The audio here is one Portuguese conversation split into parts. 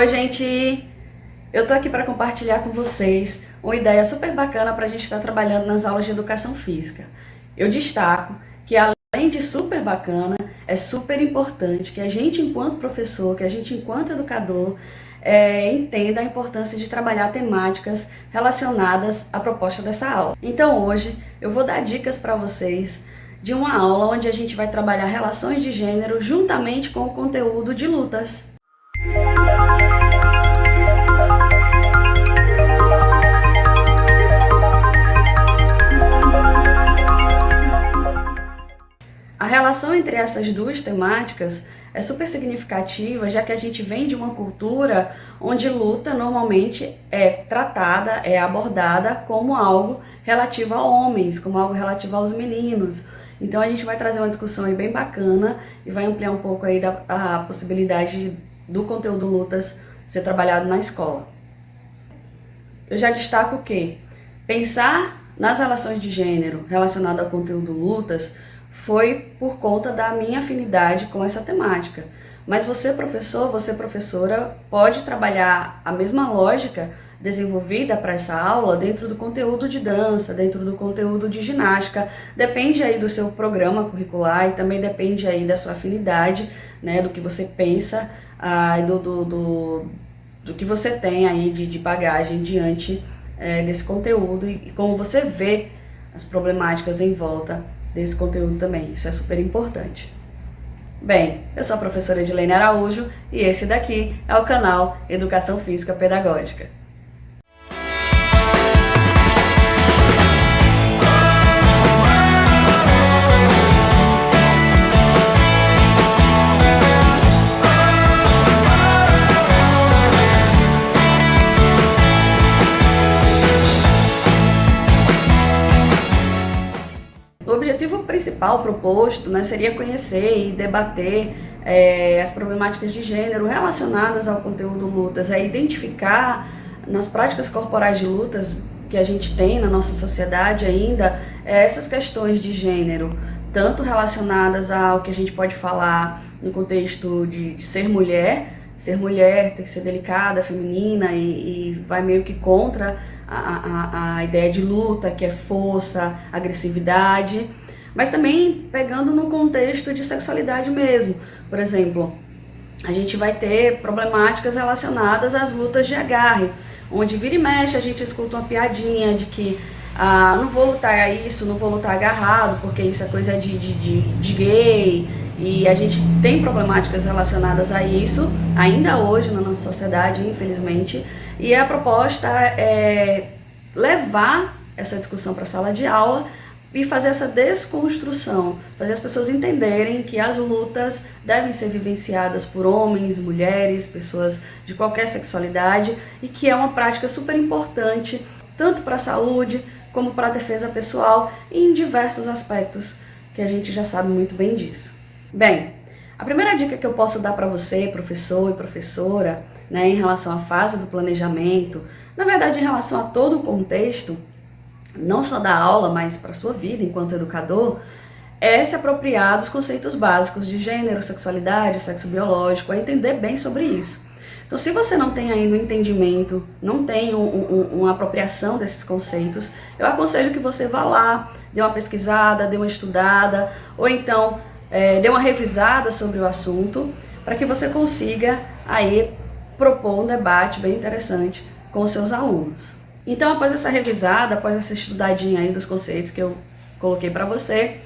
Oi, gente! Eu tô aqui para compartilhar com vocês uma ideia super bacana para a gente estar trabalhando nas aulas de educação física. Eu destaco que, além de super bacana, é super importante que a gente, enquanto professor, que a gente, enquanto educador, entenda a importância de trabalhar temáticas relacionadas à proposta dessa aula. Então, hoje, eu vou dar dicas para vocês de uma aula onde a gente vai trabalhar relações de gênero juntamente com o conteúdo de lutas. A relação entre essas duas temáticas é super significativa, já que a gente vem de uma cultura onde luta normalmente é tratada, é abordada como algo relativo a homens, como algo relativo aos meninos. Então a gente vai trazer uma discussão aí bem bacana e vai ampliar um pouco aí a possibilidade do conteúdo lutas ser trabalhado na escola. Eu já destaco que pensar nas relações de gênero relacionado ao conteúdo lutas foi por conta da minha afinidade com essa temática. Mas você, professor, você, professora, pode trabalhar a mesma lógica desenvolvida para essa aula dentro do conteúdo de dança, dentro do conteúdo de ginástica. Depende aí do seu programa curricular e também depende aí da sua afinidade, né, do que você pensa, do que você tem aí de bagagem diante desse conteúdo e como você vê as problemáticas em volta desse conteúdo também. Isso é super importante. Bem, eu sou a professora Edilene Araújo e esse daqui é o canal Educação Física Pedagógica. O objetivo principal proposto, né, seria conhecer e debater as problemáticas de gênero relacionadas ao conteúdo lutas, identificar nas práticas corporais de lutas que a gente tem na nossa sociedade ainda essas questões de gênero, tanto relacionadas ao que a gente pode falar no contexto de ser mulher tem que ser delicada, feminina e vai meio que contra a ideia de luta, que é força, agressividade, mas também pegando no contexto de sexualidade mesmo. Por exemplo, a gente vai ter problemáticas relacionadas às lutas de agarre, onde vira e mexe a gente escuta uma piadinha de que não vou lutar a isso, não vou lutar agarrado, porque isso é coisa de gay. E a gente tem problemáticas relacionadas a isso, ainda hoje na nossa sociedade, infelizmente. E a proposta é levar essa discussão para a sala de aula e fazer essa desconstrução, fazer as pessoas entenderem que as lutas devem ser vivenciadas por homens, mulheres, pessoas de qualquer sexualidade e que é uma prática super importante, tanto para a saúde como para a defesa pessoal e em diversos aspectos que a gente já sabe muito bem disso. Bem, a primeira dica que eu posso dar para você, professor e professora, né, em relação à fase do planejamento, na verdade em relação a todo o contexto, não só da aula, mas para a sua vida enquanto educador, é se apropriar dos conceitos básicos de gênero, sexualidade, sexo biológico, é entender bem sobre isso. Então, se você não tem ainda um entendimento, não tem uma apropriação desses conceitos, eu aconselho que você vá lá, dê uma pesquisada, dê uma estudada, ou então dê uma revisada sobre o assunto, para que você consiga aí propor um debate bem interessante com os seus alunos. Então, após essa revisada, após essa estudadinha aí dos conceitos que eu coloquei para você,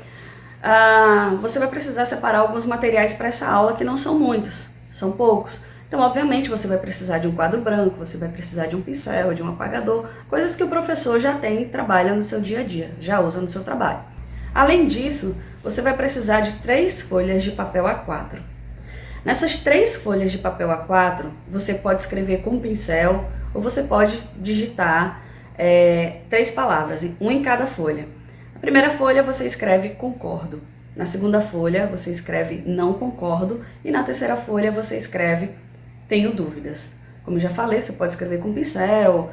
você vai precisar separar alguns materiais para essa aula que não são muitos, são poucos. Então, obviamente, você vai precisar de um quadro branco, você vai precisar de um pincel, de um apagador, coisas que o professor já tem e trabalha no seu dia a dia, já usa no seu trabalho. Além disso, você vai precisar de 3 folhas de papel A4. Nessas 3 folhas de papel A4, você pode escrever com um pincel ou você pode digitar 3 palavras, uma em cada folha. Na primeira folha você escreve concordo, na segunda folha você escreve não concordo e na terceira folha você escreve tenho dúvidas. Como eu já falei, você pode escrever com pincel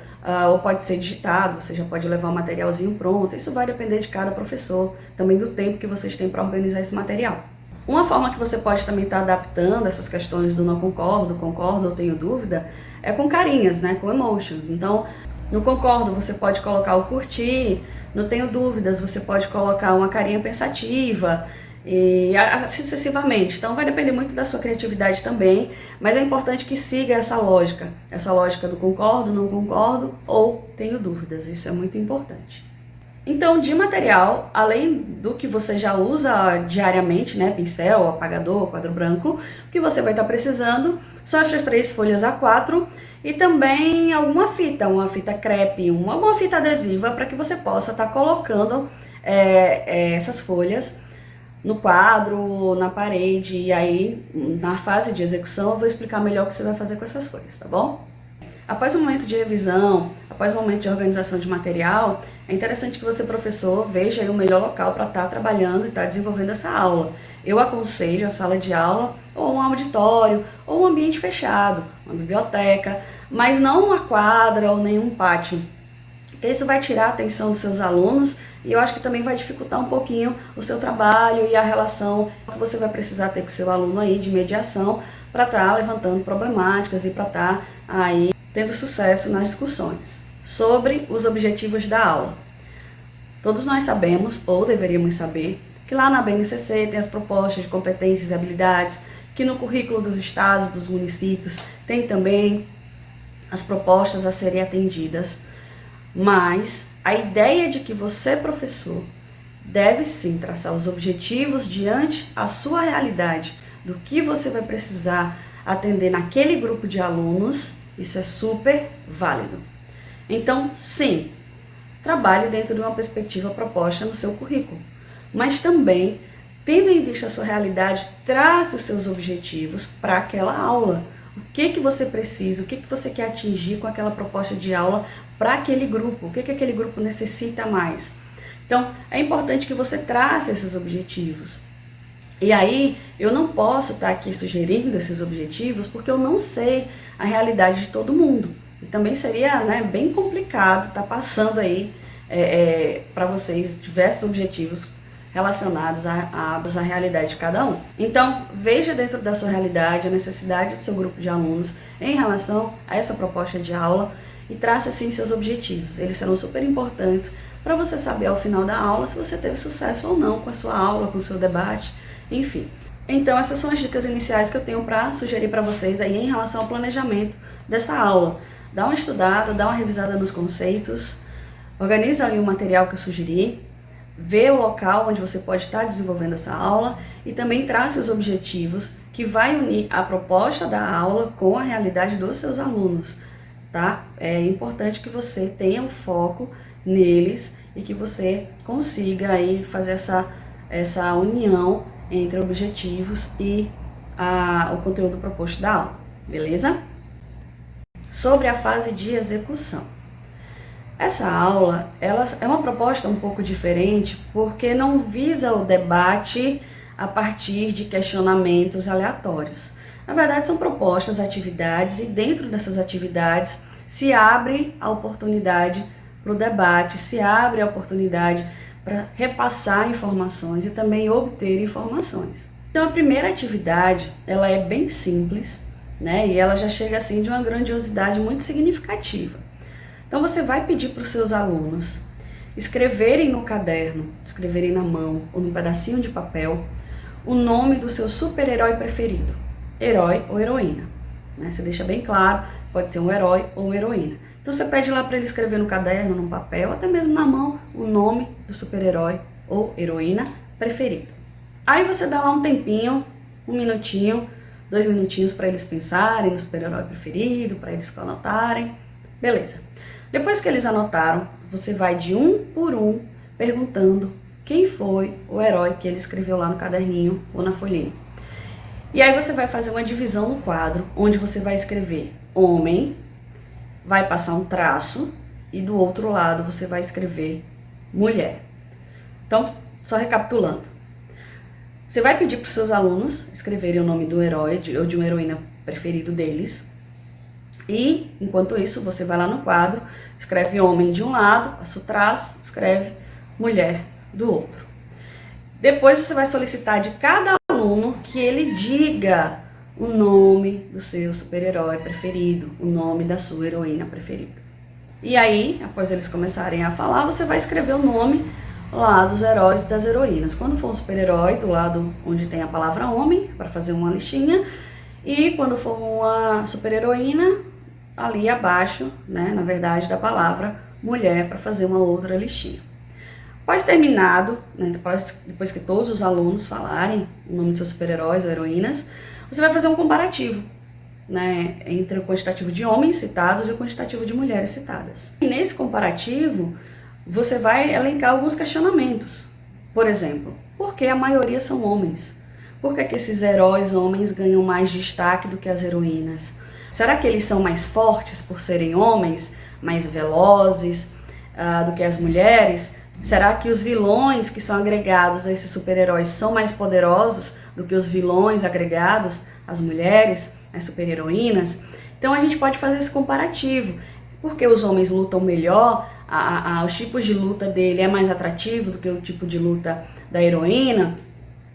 ou pode ser digitado, você já pode levar um materialzinho pronto, isso vai depender de cada professor, também do tempo que vocês têm para organizar esse material. Uma forma que você pode também estar adaptando essas questões do não concordo, concordo ou tenho dúvida, é com carinhas, né, com emotions. Então, no concordo você pode colocar o curtir, no tenho dúvidas você pode colocar uma carinha pensativa, e assim sucessivamente. Então vai depender muito da sua criatividade também, mas é importante que siga essa lógica do concordo, não concordo ou tenho dúvidas, isso é muito importante. Então, de material, além do que você já usa diariamente, né, pincel, apagador, quadro branco, o que você vai estar precisando são essas 3 folhas A4 e também alguma fita, uma fita crepe, uma fita adesiva, para que você possa estar colocando essas folhas no quadro, na parede, e aí na fase de execução eu vou explicar melhor o que você vai fazer com essas folhas, tá bom? Após o momento de revisão, após o momento de organização de material, é interessante que você, professor, veja aí o melhor local para estar trabalhando e estar desenvolvendo essa aula. Eu aconselho a sala de aula, ou um auditório, ou um ambiente fechado, uma biblioteca, mas não uma quadra ou nenhum pátio. Isso vai tirar a atenção dos seus alunos e eu acho que também vai dificultar um pouquinho o seu trabalho e a relação que você vai precisar ter com o seu aluno aí de mediação para estar levantando problemáticas e para estar aí tendo sucesso nas discussões sobre os objetivos da aula. Todos nós sabemos, ou deveríamos saber, que lá na BNCC tem as propostas de competências e habilidades, que no currículo dos estados, dos municípios, tem também as propostas a serem atendidas, mas a ideia de que você, professor, deve sim traçar os objetivos diante a sua realidade, do que você vai precisar atender naquele grupo de alunos, isso é super válido. Então, sim, trabalhe dentro de uma perspectiva proposta no seu currículo, mas também, tendo em vista a sua realidade, trace os seus objetivos para aquela aula. O que você precisa, o que você quer atingir com aquela proposta de aula para aquele grupo, o que aquele grupo necessita mais. Então, é importante que você trace esses objetivos. E aí, eu não posso estar aqui sugerindo esses objetivos porque eu não sei a realidade de todo mundo. E também seria, né, bem complicado estar passando aí para vocês diversos objetivos relacionados à realidade de cada um. Então, veja dentro da sua realidade a necessidade do seu grupo de alunos em relação a essa proposta de aula e trace assim seus objetivos. Eles serão super importantes para você saber ao final da aula se você teve sucesso ou não com a sua aula, com o seu debate, enfim. Então, essas são as dicas iniciais que eu tenho para sugerir para vocês aí em relação ao planejamento dessa aula. Dá uma estudada, dá uma revisada nos conceitos, organiza aí o material que eu sugeri, vê o local onde você pode estar desenvolvendo essa aula e também trace os objetivos que vai unir a proposta da aula com a realidade dos seus alunos, tá? É importante que você tenha um foco neles e que você consiga aí fazer essa união entre objetivos e o conteúdo proposto da aula, beleza? Sobre a fase de execução. Essa aula, ela é uma proposta um pouco diferente porque não visa o debate a partir de questionamentos aleatórios. Na verdade, são propostas, atividades, e dentro dessas atividades se abre a oportunidade para o debate, se abre a oportunidade para repassar informações e também obter informações. Então, a primeira atividade, ela é bem simples, né? E ela já chega assim de uma grandiosidade muito significativa. Então, você vai pedir para os seus alunos escreverem no caderno, escreverem na mão ou num pedacinho de papel, o nome do seu super-herói preferido, herói ou heroína, né? Você deixa bem claro, pode ser um herói ou uma heroína. Então você pede lá para ele escrever no caderno, no papel, até mesmo na mão, o nome do super-herói ou heroína preferido. Aí você dá lá um tempinho, 1 minutinho, 2 minutinhos para eles pensarem no super-herói preferido, para eles anotarem, beleza. Depois que eles anotaram, você vai de um por um perguntando quem foi o herói que ele escreveu lá no caderninho ou na folhinha. E aí você vai fazer uma divisão no quadro, onde você vai escrever homem, vai passar um traço e do outro lado você vai escrever mulher. Então, só recapitulando. Você vai pedir para os seus alunos escreverem o nome do herói ou de uma heroína preferido deles. E, enquanto isso, você vai lá no quadro, escreve homem de um lado, passa o traço, escreve mulher do outro. Depois você vai solicitar de cada aluno que ele diga o nome do seu super-herói preferido, o nome da sua heroína preferida. E aí, após eles começarem a falar, você vai escrever o nome lá dos heróis e das heroínas. Quando for um super-herói, do lado onde tem a palavra homem, para fazer uma listinha. E quando for uma super-heroína, ali abaixo, né, na verdade, da palavra mulher, para fazer uma outra listinha. Após terminado, né, depois que todos os alunos falarem o nome de seus super-heróis ou heroínas, você vai fazer um comparativo, né, entre o quantitativo de homens citados e o quantitativo de mulheres citadas. E nesse comparativo, você vai elencar alguns questionamentos. Por exemplo, por que a maioria são homens? Por que esses heróis homens ganham mais destaque do que as heroínas? Será que eles são mais fortes por serem homens, mais velozes do que as mulheres? Será que os vilões que são agregados a esses super-heróis são mais poderosos do que os vilões agregados às mulheres, às super-heroínas? Então a gente pode fazer esse comparativo. Porque os homens lutam melhor, os tipos de luta dele é mais atrativo do que o tipo de luta da heroína,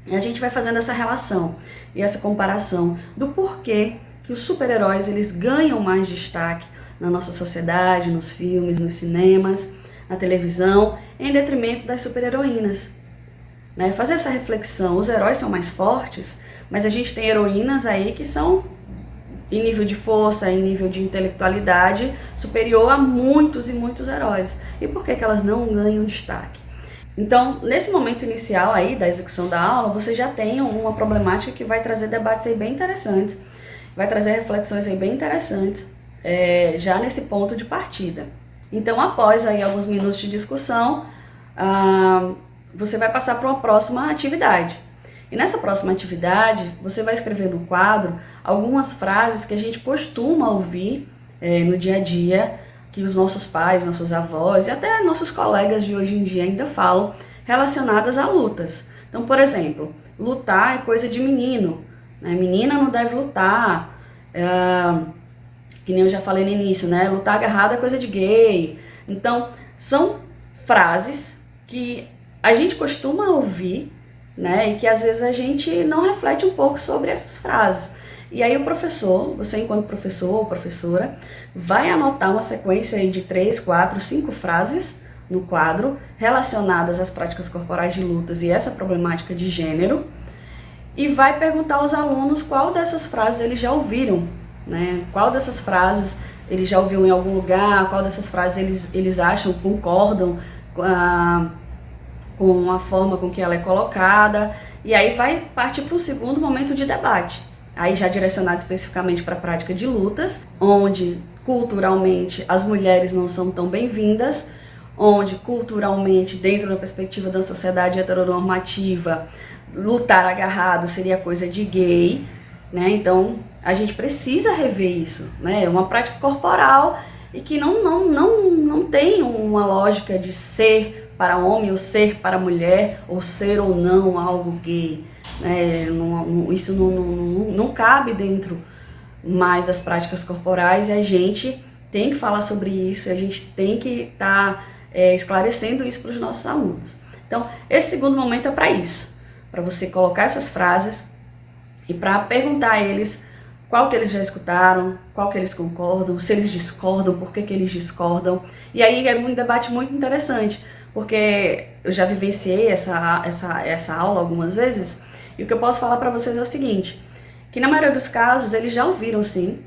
e a gente vai fazendo essa relação e essa comparação do porquê que os super-heróis eles ganham mais destaque na nossa sociedade, nos filmes, nos cinemas, na televisão, em detrimento das super-heroínas. Né? Fazer essa reflexão, os heróis são mais fortes, mas a gente tem heroínas aí que são, em nível de força, em nível de intelectualidade, superior a muitos e muitos heróis. E por que elas não ganham destaque? Então, nesse momento inicial aí da execução da aula, você já tem uma problemática que vai trazer debates aí bem interessantes, vai trazer reflexões aí bem interessantes, já nesse ponto de partida. Então, após aí alguns minutos de discussão, você vai passar para uma próxima atividade. E nessa próxima atividade, você vai escrever no quadro algumas frases que a gente costuma ouvir no dia a dia, que os nossos pais, nossos avós e até nossos colegas de hoje em dia ainda falam, relacionadas a lutas. Então, por exemplo, lutar é coisa de menino, né? Menina não deve lutar, que nem eu já falei no início, né? Lutar agarrado é coisa de gay. Então, são frases que a gente costuma ouvir, né? E que às vezes a gente não reflete um pouco sobre essas frases. E aí o professor, você enquanto professor ou professora, vai anotar uma sequência aí de 3, 4, 5 frases no quadro relacionadas às práticas corporais de lutas e essa problemática de gênero, e vai perguntar aos alunos qual dessas frases eles já ouviram, né? Qual dessas frases eles já ouviram em algum lugar, qual dessas frases eles acham, concordam com a forma com que ela é colocada, e aí vai partir para um segundo momento de debate, aí já direcionado especificamente para a prática de lutas, onde culturalmente as mulheres não são tão bem-vindas, onde culturalmente, dentro da perspectiva da sociedade heteronormativa, lutar agarrado seria coisa de gay, né? Então a gente precisa rever isso, né? É uma prática corporal e que não tem uma lógica de ser para homem ou ser para mulher, ou ser ou não algo gay. Isso não cabe dentro mais das práticas corporais, e a gente tem que falar sobre isso, a gente tem que estar esclarecendo isso para os nossos alunos. Então, esse segundo momento é para isso, para você colocar essas frases e para perguntar a eles qual que eles já escutaram, qual que eles concordam, se eles discordam, por que eles discordam. E aí é um debate muito interessante, porque eu já vivenciei essa aula algumas vezes, e o que eu posso falar para vocês é o seguinte, que na maioria dos casos eles já ouviram sim,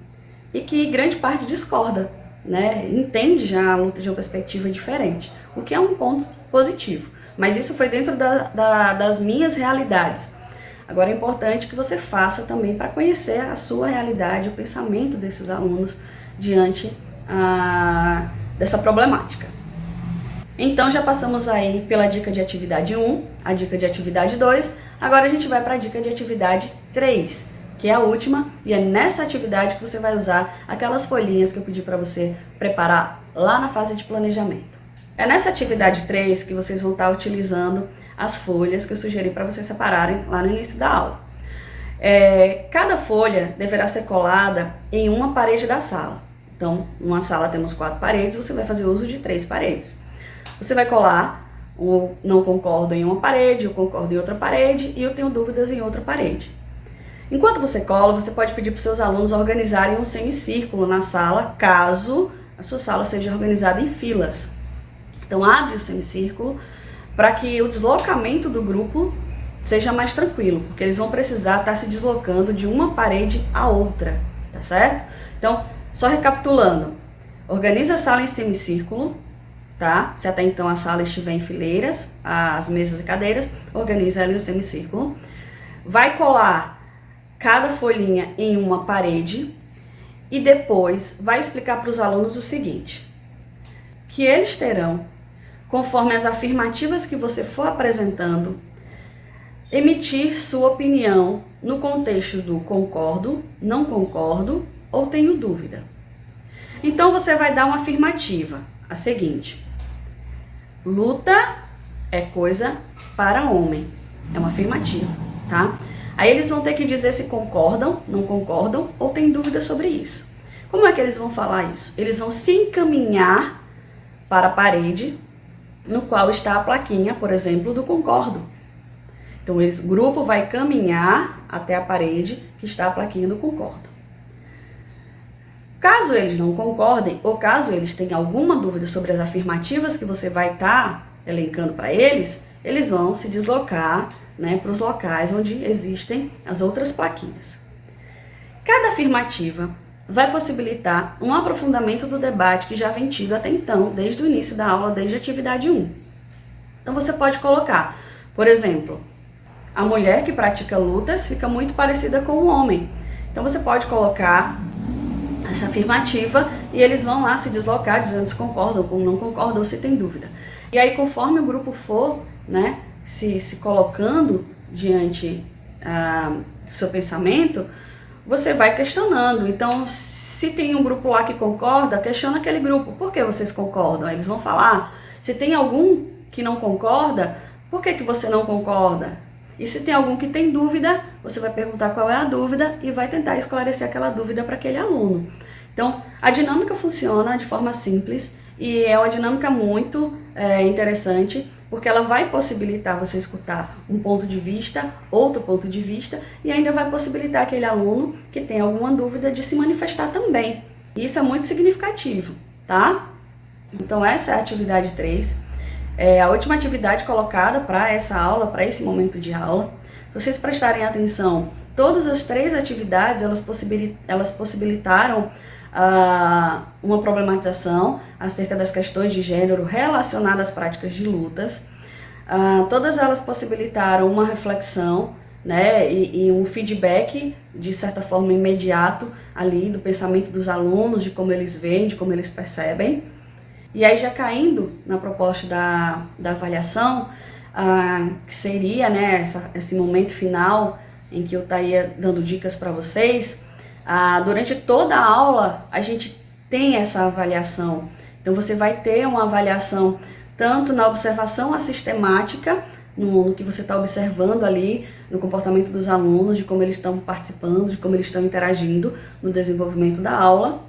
e que grande parte discorda, né? Entende já a luta de uma perspectiva diferente, o que é um ponto positivo. Mas isso foi dentro das minhas realidades. Agora é importante que você faça também para conhecer a sua realidade, o pensamento desses alunos diante dessa problemática. Então já passamos aí pela dica de atividade 1, a dica de atividade 2, agora a gente vai para a dica de atividade 3, que é a última, e é nessa atividade que você vai usar aquelas folhinhas que eu pedi para você preparar lá na fase de planejamento. É nessa atividade 3 que vocês vão estar utilizando as folhas que eu sugeri para vocês separarem lá no início da aula. Cada folha deverá ser colada em uma parede da sala. Então, numa sala temos 4 paredes, você vai fazer uso de 3 paredes. Você vai colar o não concordo em uma parede, eu concordo em outra parede e eu tenho dúvidas em outra parede. Enquanto você cola, você pode pedir para os seus alunos organizarem um semicírculo na sala, caso a sua sala seja organizada em filas. Então abre o semicírculo para que o deslocamento do grupo seja mais tranquilo, porque eles vão precisar estar se deslocando de uma parede a outra, tá certo? Então, só recapitulando, organiza a sala em semicírculo, tá? Se até então a sala estiver em fileiras, as mesas e cadeiras, organiza ela em um semicírculo. Vai colar cada folhinha em uma parede e depois vai explicar para os alunos o seguinte, que eles terão, conforme as afirmativas que você for apresentando, emitir sua opinião no contexto do concordo, não concordo ou tenho dúvida. Então você vai dar uma afirmativa, a seguinte: luta é coisa para homem. É uma afirmativa, tá? Aí eles vão ter que dizer se concordam, não concordam ou têm dúvida sobre isso. Como é que eles vão falar isso? Eles vão se encaminhar para a parede no qual está a plaquinha, por exemplo, do concordo. Então, o grupo vai caminhar até a parede que está a plaquinha do concordo. Caso eles não concordem, ou caso eles tenham alguma dúvida sobre as afirmativas que você vai estar elencando para eles, eles vão se deslocar, né, para os locais onde existem as outras plaquinhas. Cada afirmativa vai possibilitar um aprofundamento do debate que já vem tido até então, desde o início da aula, desde a atividade 1. Então você pode colocar, por exemplo, a mulher que pratica lutas fica muito parecida com o homem. Então você pode colocar essa afirmativa e eles vão lá se deslocar dizendo se concordam ou não concordam ou se tem dúvida. E aí conforme o grupo for, né, se colocando diante do seu pensamento, você vai questionando. Então, se tem um grupo lá que concorda, questiona aquele grupo. Por que vocês concordam? Aí eles vão falar. Se tem algum que não concorda, por que você não concorda? E se tem algum que tem dúvida, você vai perguntar qual é a dúvida e vai tentar esclarecer aquela dúvida para aquele aluno. Então, a dinâmica funciona de forma simples e é uma dinâmica muito interessante, porque ela vai possibilitar você escutar um ponto de vista, outro ponto de vista, e ainda vai possibilitar aquele aluno que tem alguma dúvida de se manifestar também. E isso é muito significativo, tá? Então essa é a atividade 3. É a última atividade colocada para essa aula, para esse momento de aula. Se vocês prestarem atenção, todas as 3 atividades, elas possibilitaram uma problematização acerca das questões de gênero relacionadas às práticas de lutas. Todas elas possibilitaram uma reflexão, né, e um feedback, de certa forma, imediato ali do pensamento dos alunos, de como eles veem, de como eles percebem. E aí já caindo na proposta da avaliação, que seria, né, esse momento final em que eu estaria dando dicas para vocês, durante toda a aula a gente tem essa avaliação. Então você vai ter uma avaliação tanto na observação sistemática, no que você está observando ali, no comportamento dos alunos, de como eles estão participando, de como eles estão interagindo no desenvolvimento da aula,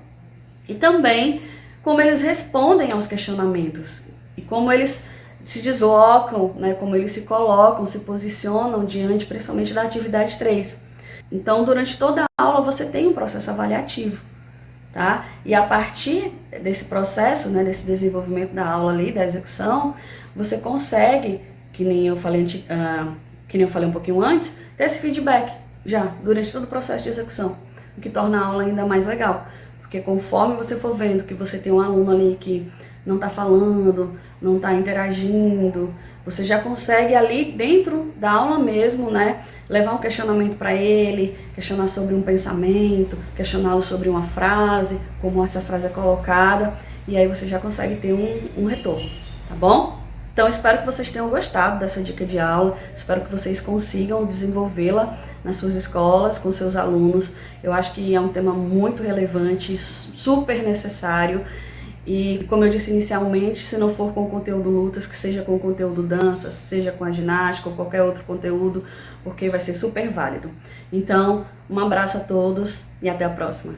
e também como eles respondem aos questionamentos e como eles se deslocam, né, como eles se colocam, se posicionam diante, principalmente da atividade 3. Então, durante toda a aula, você tem um processo avaliativo, tá? E a partir desse processo, né, desse desenvolvimento da aula ali, da execução, você consegue, que nem eu falei um pouquinho antes, ter esse feedback já durante todo o processo de execução, o que torna a aula ainda mais legal. Porque conforme você for vendo que você tem um aluno ali que não está falando, não está interagindo, você já consegue ali dentro da aula mesmo, né, levar um questionamento para ele, questionar sobre um pensamento, questioná-lo sobre uma frase, como essa frase é colocada, e aí você já consegue ter um retorno, tá bom? Então, espero que vocês tenham gostado dessa dica de aula, espero que vocês consigam desenvolvê-la nas suas escolas, com seus alunos. Eu acho que é um tema muito relevante, super necessário, e como eu disse inicialmente, se não for com conteúdo lutas, que seja com conteúdo dança, seja com a ginástica ou qualquer outro conteúdo, porque vai ser super válido. Então, um abraço a todos e até a próxima.